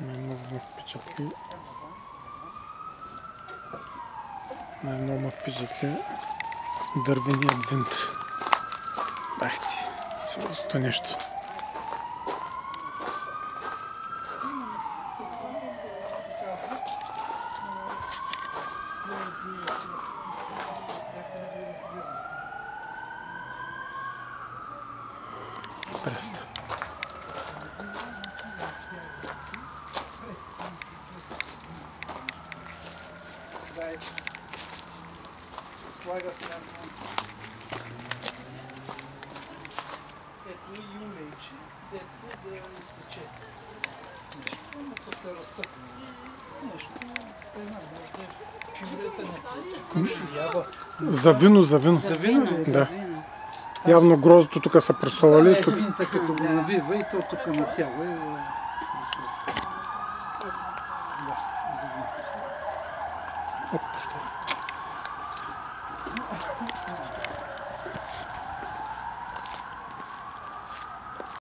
Най-много ме впечатли. Най-много ме впечатли дървеният винт. Бах ти, сериозното нещо. Преста. Слагат ето и юлейче, дето да изтече нещо, но то се разсъпва. Нещо, една може да е пюрета, не ява. За вино, за вино. За вино ли? Да. Явно гроздото тук са пресовали. Ето винта като го навива и то тук натяга. Оп, що?